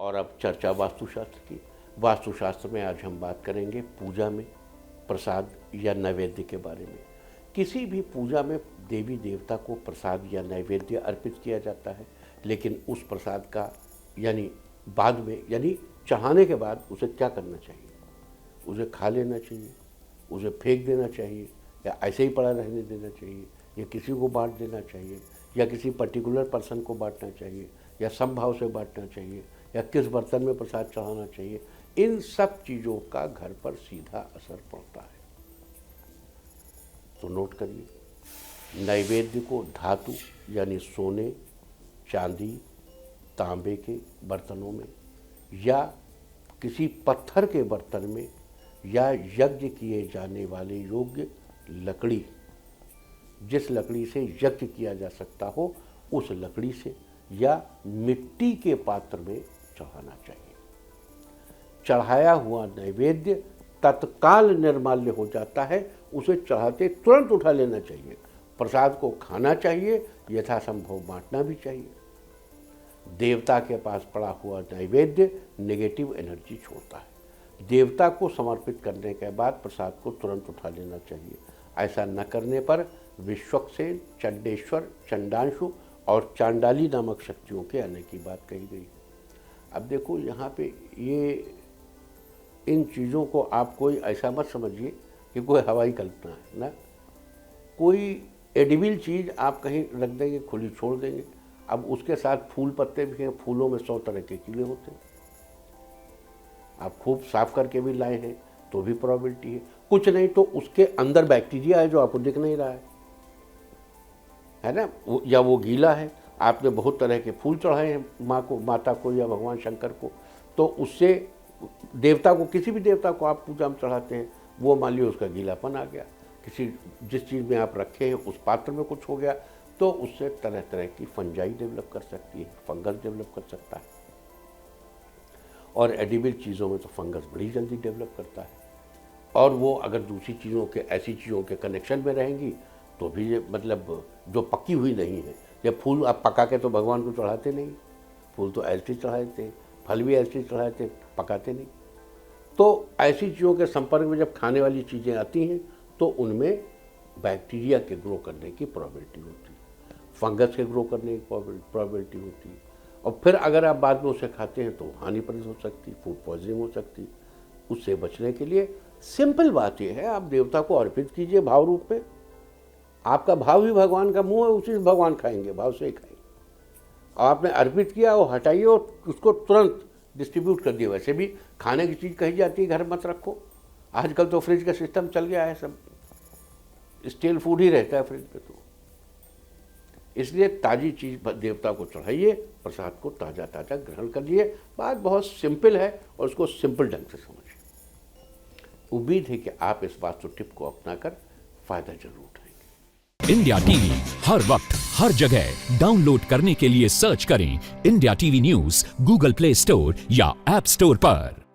और अब चर्चा वास्तुशास्त्र की। वास्तुशास्त्र में आज हम बात करेंगे पूजा में प्रसाद या नैवेद्य के बारे में। किसी भी पूजा में देवी देवता को प्रसाद या नैवेद्य अर्पित किया जाता है, लेकिन उस प्रसाद का यानी बाद में यानी चढ़ाने के बाद उसे क्या करना चाहिए? उसे खा लेना चाहिए, उसे फेंक देना चाहिए, या ऐसे ही पड़ा रहने देना चाहिए, या किसी को बांट देना चाहिए, या किसी पर्टिकुलर पर्सन को बांटना चाहिए, या समभाव से बांटना चाहिए, या किस बर्तन में प्रसाद चढ़ाना चाहिए? इन सब चीज़ों का घर पर सीधा असर पड़ता है। तो नोट करिए, नैवेद्य को धातु यानी सोने, चांदी, तांबे के बर्तनों में या किसी पत्थर के बर्तन में या यज्ञ किए जाने वाले योग्य लकड़ी, जिस लकड़ी से यज्ञ किया जा सकता हो उस लकड़ी से या मिट्टी के पात्र में चढ़ाना चाहिए। चढ़ाया हुआ नैवेद्य तत्काल निर्माल्य हो जाता है, उसे चढ़ाते तुरंत उठा लेना चाहिए। प्रसाद को खाना चाहिए, यथासंभव बांटना भी चाहिए। देवता के पास पड़ा हुआ नैवेद्य नेगेटिव एनर्जी छोड़ता है। देवता को समर्पित करने के बाद प्रसाद को तुरंत उठा लेना चाहिए। ऐसा न करने पर विश्वक्सेन, चंडेश्वर, चंडांशु और चांडाली नामक शक्तियों के आने की बात कही गई। अब देखो यहाँ पे ये इन चीज़ों को आप कोई ऐसा मत समझिए कि कोई हवाई कल्पना है ना। कोई एडिबल चीज़ आप कहीं रख देंगे, खुली छोड़ देंगे। अब उसके साथ फूल पत्ते भी हैं, फूलों में 100 तरह के कीड़े होते हैं। आप खूब साफ करके भी लाए हैं तो भी प्रोबेबिलिटी है। कुछ नहीं तो उसके अंदर बैक्टीरिया है जो आपको दिख नहीं रहा है ना, या वो गीला है। आपने बहुत तरह के फूल चढ़ाए हैं माँ को, माता को या भगवान शंकर को, तो उससे देवता को, किसी भी देवता को आप पूजा में चढ़ाते हैं, वो मान लीजिए उसका गीलापन आ गया, किसी जिस चीज़ में आप रखे हैं उस पात्र में कुछ हो गया, तो उससे तरह तरह की फंजाई डेवलप कर सकती है, फंगस डेवलप कर सकता है। और एडिबल चीज़ों में तो फंगस बड़ी जल्दी डेवलप करता है, और वो अगर दूसरी चीज़ों के, ऐसी चीज़ों के कनेक्शन में रहेंगी तो भी ये मतलब जो पकी हुई नहीं है। या फूल आप पका के तो भगवान को चढ़ाते नहीं, फूल तो ऐसे चढ़ाते हैं, फल भी ऐसे चढ़ाते हैं, पकाते नहीं। तो ऐसी चीज़ों के संपर्क में जब खाने वाली चीज़ें आती हैं तो उनमें बैक्टीरिया के ग्रो करने की प्रोबेबिलिटी होती है, फंगस के ग्रो करने की प्रोबेबिलिटी होती है। और फिर अगर आप बाद में उसे खाते हैं तो हानिप्रद हो सकती, फूड पॉइजनिंग हो सकती। उससे बचने के लिए सिंपल बात यह है, आप देवता को अर्पित कीजिए भाव रूप में। आपका भाव ही भगवान का मुंह है, उसी से भगवान खाएंगे, भाव से ही खाएंगे। और आपने अर्पित किया वो हटाइए और उसको तुरंत डिस्ट्रीब्यूट कर दिए। वैसे भी खाने की चीज़ कही जाती है घर मत रखो, आजकल तो फ्रिज का सिस्टम चल गया है, सब स्टील फूड ही रहता है फ्रिज पे। तो इसलिए ताज़ी चीज़ देवता को चढ़ाइए, प्रसाद को ताज़ा ताज़ा ग्रहण करिए। बात बहुत सिंपल है और उसको सिंपल ढंग से समझिए। उम्मीद है कि आप इस वास्तु टिप को अपनाकर फायदा जरूर उठाएंगे। इंडिया टीवी हर वक्त हर जगह डाउनलोड करने के लिए सर्च करें India TV news Google play store या ऐप स्टोर पर।